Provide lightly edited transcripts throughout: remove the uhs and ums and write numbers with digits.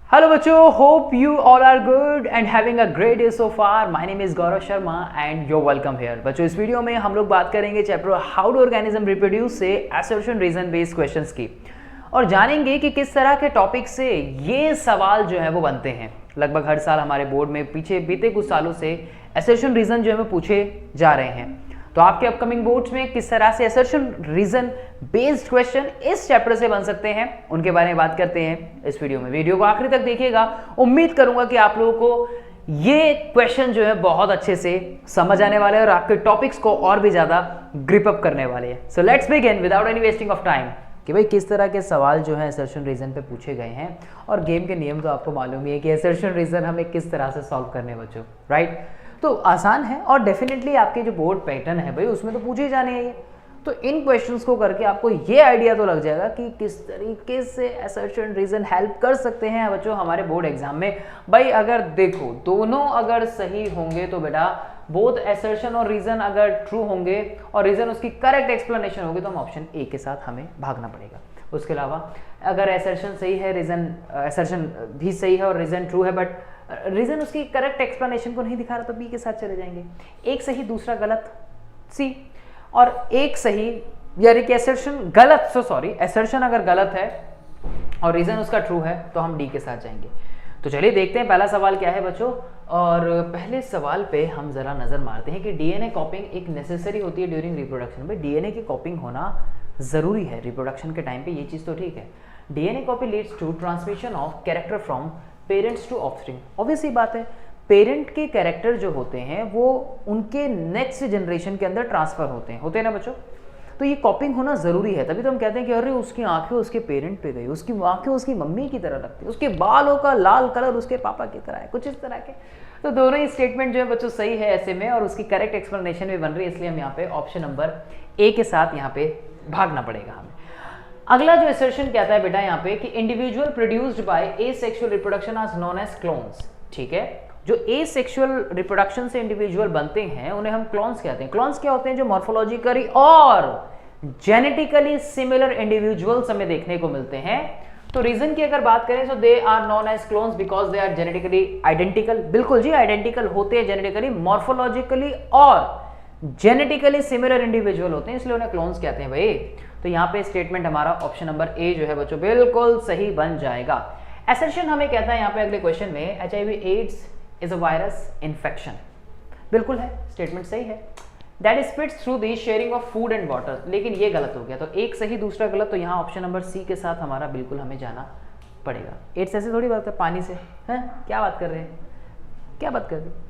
Hello बच्चों, hope you all are good and having a great day so far. My name is Gaurav Sharma and your welcome here. बच्चों, इस video में हम लोग बात करेंगे chapter how do organism reproduce से असर्शन रीजन बेस्ड क्वेश्चंस की, और जानेंगे कि किस तरह के टॉपिक से ये सवाल जो है वो बनते हैं। लगभग हर साल हमारे बोर्ड में पीछे बीते कुछ सालों से असर्शन रीजन जो है वो पूछे जा रहे हैं। तो आपके अपकमिंग बोर्ड्स में किस तरह से असर्शन रीजन बेस्ड क्वेश्चन इस चैप्टर से बन सकते हैं, उनके बारे में बात करते हैं इस वीडियो में। वीडियो को आखिरी तक देखिएगा। उम्मीद करूंगा कि आप लोगों को ये क्वेश्चन जो है बहुत अच्छे से समझ आने वाले हैं और आपके टॉपिक्स को और भी ज्यादा ग्रिप अप करने वाले हैं। So let's begin without any wasting of time कि भाई किस तरह के सवाल जो है असर्शन रीजन पे पूछे गए हैं। और गेम के नियम तो आपको मालूम ही है कि असर्शन रीजन हमें किस तरह से सॉल्व करने बच्चों, राइट। तो आसान है और डेफिनेटली आपके जो बोर्ड पैटर्न है भाई उसमें तो पूछे ही जाने हैं। तो इन क्वेश्चंस को करके आपको ये आइडिया तो लग जाएगा कि किस तरीके से असर्शन रीजन हेल्प कर सकते हैं बच्चों हमारे बोर्ड एग्जाम में। भाई अगर देखो दोनों अगर सही होंगे तो बेटा बोथ असर्शन और रीजन अगर ट्रू होंगे और रीजन उसकी करेक्ट एक्सप्लेनेशन होगी तो हम ऑप्शन ए के साथ हमें भागना पड़ेगा। उसके अलावा अगर असर्शन सही है, रीजन असर्शन भी सही है और रीजन ट्रू है बट रीजन उसकी करेक्ट एक्सप्लेनेशन को नहीं दिखा रहा तो बी के साथ चले जाएंगे। एक सही दूसरा गलत सी, और एक सही यानी कि असर्शन गलत, सॉरी असर्शन अगर गलत है और रीजन उसका ट्रू है तो हम डी के साथ जाएंगे। तो चलिए देखते हैं पहला सवाल क्या है बच्चों। और पहले सवाल पे हम जरा नजर मारते हैं कि डीएनए कॉपिंग एक नेसेसरी होती है ड्यूरिंग रिप्रोडक्शन। भाई डीएनए की कॉपिंग होना जरूरी है रिप्रोडक्शन के टाइम पे, ये चीज तो ठीक है। DNA copy leads to transmission of character from parents to offspring. Obvious ही बात है, पेरेंट के कैरेक्टर जो होते हैं वो उनके नेक्स्ट जनरेशन के अंदर ट्रांसफर होते हैं ना बच्चों। तो ये कॉपिंग होना जरूरी है, तभी तो हम कहते हैं कि अरे उसकी आंखें उसके पेरेंट पे गई, उसकी आंखें उसकी मम्मी की तरह लगती है, उसके बालों का लाल कलर उसके पापा की तरह है, कुछ इस तरह के। तो दोनों ही स्टेटमेंट जो है बच्चों सही है ऐसे में, और उसकी करेक्ट एक्सप्लेनेशन भी बन रही है, इसलिए हम यहाँ पे ऑप्शन नंबर ए के साथ यहाँ पे भागना पड़ेगा हमें। अगला जो असर्शन कहता है बेटा यहाँ पे कि individual produced by asexual reproduction are known as clones. ठीक है, जो एसेक्सुअल रिप्रोडक्शन से इंडिविजुअल बनते हैं उन्हें हम क्लोन्स कहते हैं। क्लोन्स क्या होते हैं? जो मॉर्फोलॉजिकली और जेनेटिकली सिमिलर इंडिविजुअल्स हमें देखने को मिलते हैं। तो रीजन की अगर बात करें तो they are known as clones because they are genetically identical. बिल्कुल जी, आइडेंटिकल होते हैं जेनेटिकली, मॉर्फोलॉजिकली और जेनेटिकली सिमिलर इंडिविजुअल होते हैं, इसलिए उन्हें क्लोन्स कहते हैं भाई। तो यहाँ पे स्टेटमेंट हमारा ऑप्शन नंबर ए जो है बच्चों बिल्कुल सही बन जाएगा। असर्शन हमें कहता है यहाँ पे अगले क्वेश्चन में HIV AIDS is a virus infection. बिल्कुल है, स्टेटमेंट सही है। That spreads through the sharing of food and water, लेकिन ये गलत हो गया। तो एक सही दूसरा गलत, तो यहाँ ऑप्शन नंबर सी के साथ हमारा बिल्कुल हमें जाना पड़ेगा। एड्स ऐसे थोड़ी बात है पानी से, है क्या बात कर रहे हैं, क्या बात कर रहे हैं।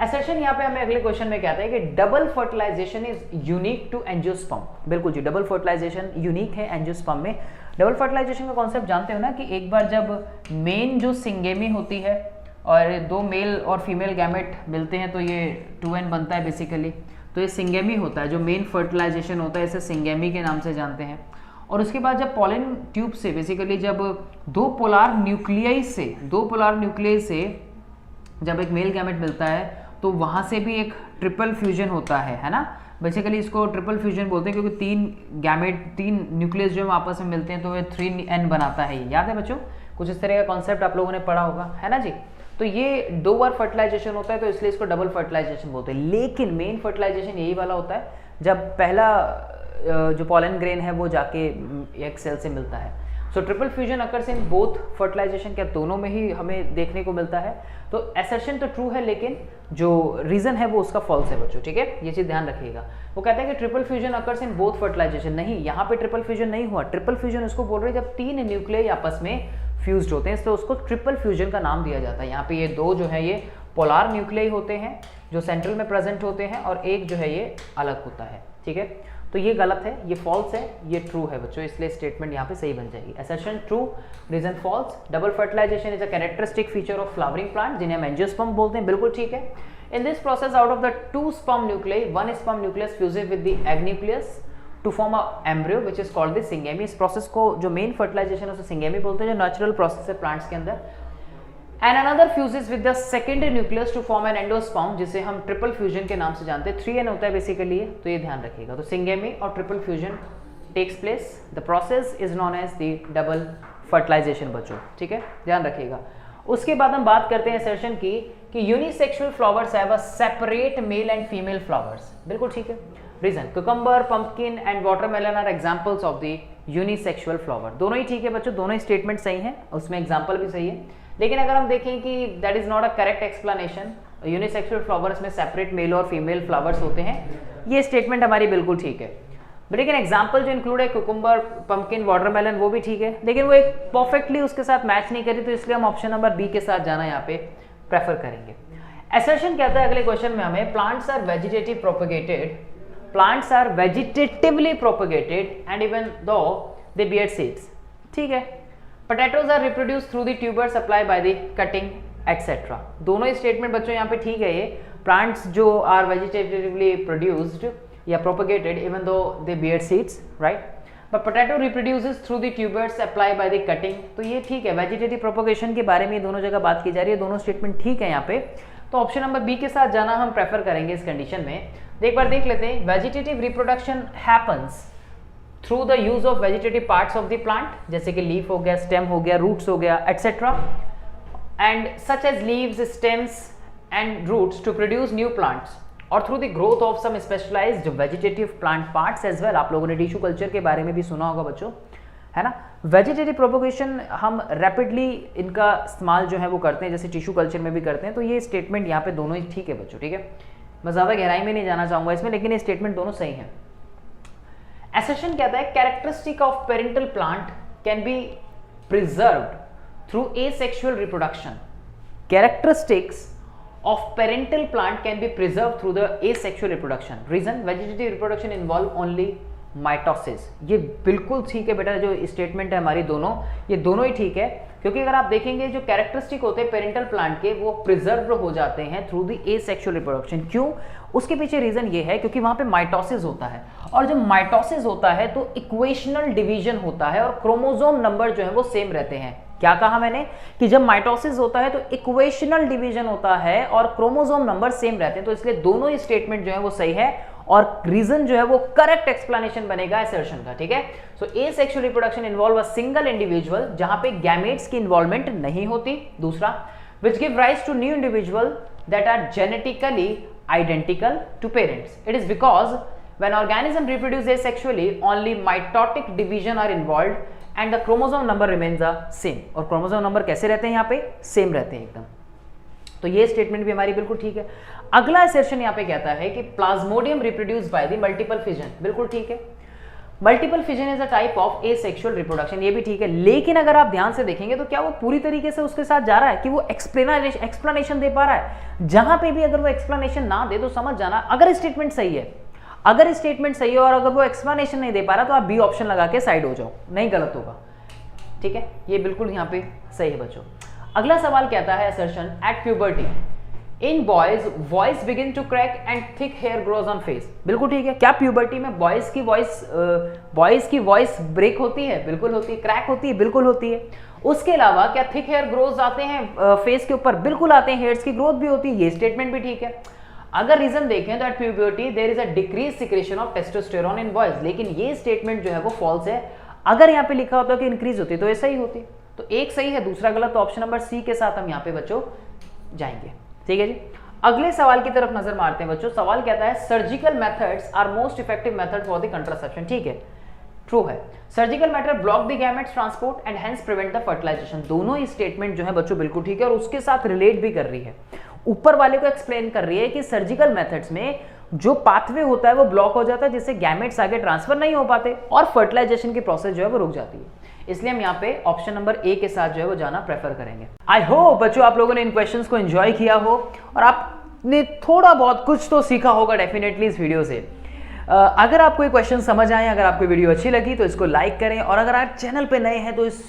असर्शन यहाँ पे हमें अगले क्वेश्चन में कहता है कि double fertilization is unique to angiosperm. बिल्कुल जी, डबल फर्टिलाइजेशन यूनिक है एंजियोस्पर्म में। डबल फर्टिलाइजेशन का कॉन्सेप्ट जानते हो ना कि एक बार जब मेन जो सिंगेमी होती है और दो मेल और फीमेल गैमेट मिलते हैं तो ये 2n बनता है बेसिकली। तो ये सिंगेमी होता है, जो मेन फर्टिलाइजेशन होता है इसे सिंगेमी के नाम से जानते हैं। और उसके बाद जब पॉलन ट्यूब से बेसिकली जब दो पोलार न्यूक्लियाई से जब एक मेल गैमेट मिलता है तो वहां से भी एक ट्रिपल फ्यूजन होता है ना। बेसिकली इसको ट्रिपल फ्यूजन बोलते हैं क्योंकि तीन न्यूक्लियस जो आपस में मिलते हैं तो ये 3n बनाता है। याद है बच्चों? कुछ इस तरह का कॉन्सेप्ट आप लोगों ने पढ़ा होगा, है ना जी। तो ये दो बार फर्टिलाइजेशन होता है तो इसलिए इसको डबल फर्टिलाइजेशन बोलते हैं। लेकिन मेन फर्टिलाइजेशन यही वाला होता है जब पहला जो पॉलन ग्रेन है वो जाके एक सेल से मिलता है। So triple fusion occurs in both fertilization, क्या दोनों में ही हमें देखने को मिलता है। तो असर्शन तो ट्रू है लेकिन जो रीजन है वो उसका फॉल्स है बच्चों, ठीक है, ये चीज ध्यान रखिएगा। वो कहता है कि triple fusion occurs in both fertilization, नहीं यहाँ पे ट्रिपल फ्यूजन नहीं हुआ। ट्रिपल फ्यूजन उसको बोल रहे हैं जब तीन न्यूक्लियाई आपस में फ्यूज्ड होते हैं, तो उसको ट्रिपल फ्यूजन का नाम दिया जाता है। यहाँ पे ये दो जो है ये पोलार न्यूक्लियाई होते हैं जो सेंट्रल में प्रेजेंट होते हैं और एक जो है ये अलग होता है, ठीक है। तो ये गलत है, ये फॉल्स है, ये ट्रू है बच्चों, इसलिए स्टेटमेंट यहाँ पे सही बन जाएगी। Assertion true, reason false. Double fertilization is a characteristic feature of flowering plant जिन्हें हम एंजियोस्पर्म बोलते हैं, बिल्कुल ठीक है। In this process out of the 2 sperm nuclei 1 sperm nucleus fuses with the egg nucleus to form a embryo which is called the syngamy. इस process को जो मेन फर्टिलाइजेशन है उसे सिंगेमी बोलते हैं, जो नेचुरल प्रोसेस है प्लांट्स के अंदर। And another fuses with the secondary nucleus to form an endosperm, जिसे हम ट्रिपल फ्यूजन के नाम से जानते हैं। 3n होता है बेसिकली, तो ये ध्यान रखिएगा। तो सिंगेमी और triple fusion takes place, the process is known as the double fertilization बच्चों, ठीक है, ध्यान रखिएगा। उसके बाद हम बात करते हैं assertion की कि unisexual flowers have a separate male and female flowers. बिल्कुल ठीक है। Reason, cucumber, pumpkin and watermelon are examples of the unisexual flower. दोनों ही ठीक है बच्चों, दोनों ही स्टेटमेंट सही हैं, उसमें एग्जाम्पल भी सही है। लेकिन अगर हम देखें कि that is not a correct explanation, unisexual flowers में सेपरेट मेल और फीमेल फ्लावर्स होते हैं, ये स्टेटमेंट हमारी बिल्कुल ठीक है। लेकिन एग्जाम्पल जो इंक्लूड है कुकुम्बर, पंपकिन, वाटरमेलन, वो भी ठीक है, लेकिन वो एक परफेक्टली उसके साथ मैच नहीं करी, तो इसलिए हम ऑप्शन नंबर बी के साथ जाना यहाँ पे प्रेफर करेंगे। असर्शन कहता है अगले क्वेश्चन में हमें, plants are vegetative propagated, plants are vegetatively propagated and even though they bear seeds. ठीक है। Potatoes are reproduce through the tuber supply by the cutting etcetera. दोनों ही स्टेटमेंट बच्चों यहाँ पे ठीक है। ये प्लांट्स जो आर वेजिटेटिवली प्रोड्यूस्ड या propagated even though they bear seeds, right? But potato reproduces through the tubers supplied by the cutting। तो ये ठीक है, वेजिटेटिव प्रोपोगेशन के बारे में दोनों जगह बात की जा रही है, दोनों स्टेटमेंट ठीक है यहाँ पे। तो ऑप्शन नंबर बी के साथ जाना हम प्रेफर करेंगे इस कंडीशन में। एक बार देख लेते हैं, vegetative reproduction happens through the use of vegetative parts of the plant, जैसे कि लीफ हो गया, स्टेम हो गया, रूट्स हो गया, etcetera, and such as leaves, stems and roots to produce new plants और through the growth of some specialised vegetative plant parts as well. आप लोगों ने टिश्यू कल्चर के बारे में भी सुना होगा बच्चों, है ना। वेजिटेटिव प्रोपोगेशन हम रैपिडली इनका इस्तेमाल जो है वो करते हैं, जैसे टिश्यू कल्चर में भी करते हैं। तो ये स्टेटमेंट यहाँ पे दोनों ही ठीक है बच्चों, ठीक है। मैं ज़्यादा गहराई में नहीं जाना चाहूँगा इसमें, लेकिन ये स्टेटमेंट दोनों सही हैं। असर्शन कहता है characteristic of parental plant can be preserved through asexual reproduction. Characteristics of parental plant can be preserved through the asexual reproduction. Reason, vegetative reproduction involve only mitosis। ये बिल्कुल ठीक है बेटा, जो स्टेटमेंट है हमारी दोनों, ये दोनों ही ठीक है, क्योंकि अगर आप देखेंगे जो कैरेक्टरिस्टिक होते हैं पेरेंटल प्लांट के, वो प्रिजर्व हो जाते हैं थ्रू द एसेक्सुअल रिप्रोडक्शन। क्यों? उसके पीछे रीजन ये है क्योंकि वहां पे माइटोसिस होता है, और जब माइटोसिस होता है तो इक्वेशनल डिवीजन होता है और क्रोमोसोम नंबर जो है वो सेम रहते हैं। क्या कहा मैंने कि जब माइटोसिस होता है तो इक्वेशनल डिवीजन होता है और क्रोमोसोम नंबर सेम रहते हैं। तो इसलिए दोनों ही स्टेटमेंट जो है वो सही है और रीजन जो है वो करेक्ट एक्सप्लेनेशन बनेगा असर्शन का, ठीक है। So asexual reproduction involve a single individual, जहां पे गैमेट्स की इन्वॉल्वमेंट नहीं होती। दूसरा, which give rise to new individual that are genetically identical to parents. It is because when organism reproduce asexually, only mitotic division are involved and the chromosome number remains the same। और chromosome number कैसे रहते हैं यहाँ पे? Same रहते हैं एकदम। तो ये स्टेटमेंट भी हमारी बिल्कुल ठीक है। अगला असर्शन यहाँ पे कहता है कि Plasmodium reproduce by the multiple fission. बिल्कुल ठीक है। Multiple fission is a type of asexual reproduction, ये भी ठीक है। लेकिन अगर आप ध्यान से देखेंगे तो क्या वो पूरी तरीके से उसके साथ जा रहा है कि वो एक्सप्लेनेशन दे पा रहा है? जहां पे भी अगर वो एक्सप्लेनेशन ना दे तो समझ जाना, अगर स्टेटमेंट सही है, अगर स्टेटमेंट सही है और अगर वो एक्सप्लेनेशन नहीं दे पा रहा तो आप बी ऑप्शन लगा के साइड हो जाओ, नहीं गलत होगा, ठीक है। ये बिल्कुल यहाँ पे सही है बच्चों। अगला सवाल कहता है assertion, at puberty in boys voice begin to crack and thick hair grows on face. बिल्कुल ठीक है। क्या प्यूबर्टी में बॉयज की वॉइस ब्रेक होती है? बिल्कुल होती है। क्रैक होती है? बिल्कुल होती है। उसके अलावा क्या थिक हेयर ग्रोज आते हैं फेस के ऊपर? बिल्कुल आते हैं। हेयर्स की ग्रोथ भी होती है, ये स्टेटमेंट भी ठीक है। अगर रीजन देखें तो at puberty there is a decrease secretion of testosterone in boys, लेकिन ये स्टेटमेंट जो है वो फॉल्स है। अगर यहाँ पे लिखा होता कि इंक्रीज होती तो ऐसा ही होती। तो एक सही है, दूसरा गलत। तो ऑप्शन नंबर सी के साथ हम यहाँ पे बच्चों जाएंगे, ठीक है जी। अगले सवाल की तरफ नजर मारते हैं बच्चों। सवाल कहता है surgical methods are most effective method for the contraception. ठीक है, ट्रू है। Surgical method block the gametes transport and hence prevent the fertilization. दोनों ही स्टेटमेंट जो है बच्चों बिल्कुल ठीक है और उसके साथ रिलेट भी कर रही है, ऊपर वाले को एक्सप्लेन कर रही है कि सर्जिकल मेथड्स में जो पाथवे होता है वो ब्लॉक हो जाता है, जिससे गैमेट्स आगे ट्रांसफर नहीं हो पाते और फर्टिलाइजेशन की प्रोसेस जो है वो रुक जाती है। इसलिए हम यहाँ पे ऑप्शन नंबर ए के साथ जो है वो जाना प्रेफर करेंगे। आई होप बच्चों आप लोगों ने इन क्वेश्चंस को एंजॉय किया हो और आपने थोड़ा बहुत कुछ तो सीखा होगा डेफिनेटली इस वीडियो से। अगर आपको ये क्वेश्चन समझ आए, अगर आपको वीडियो अच्छी लगी तो इसको लाइक करें और अगर आप चैनल पे नए हैं तो इस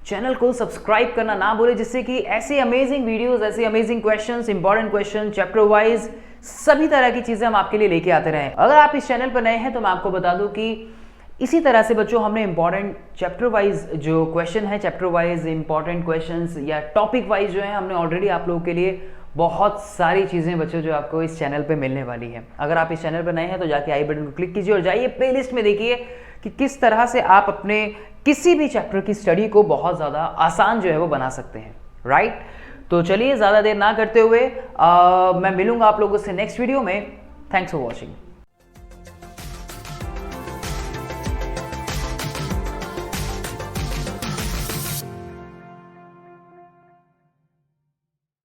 चैनल को सब्सक्राइब करना ना भूलें, जिससे कि ऐसे अमेजिंग वीडियोस, ऐसे amazing questions, important question, chapter wise सभी तरह की चीजें हम आपके लिए लेके आते रहें। अगर आप इस चैनल पर नए हैं तो मैं आपको बता दूं कि इसी तरह से बच्चों हमने इंपॉर्टेंट चैप्टर वाइज जो क्वेश्चन है, चैप्टर वाइज इंपॉर्टेंट क्वेश्चंस या टॉपिक वाइज जो है, हमने ऑलरेडी आप लोगों के लिए बहुत सारी चीज़ें बच्चों जो आपको इस चैनल पे मिलने वाली है। अगर आप इस चैनल पर नए हैं तो जाके आई बटन को क्लिक कीजिए और जाइए प्लेलिस्ट में देखिए कि किस तरह से आप अपने किसी भी चैप्टर की स्टडी को बहुत ज़्यादा आसान जो है वो बना सकते हैं, राइट। तो चलिए ज़्यादा देर ना करते हुए मैं मिलूंगा आप लोगों से नेक्स्ट वीडियो में। Thanks for watching.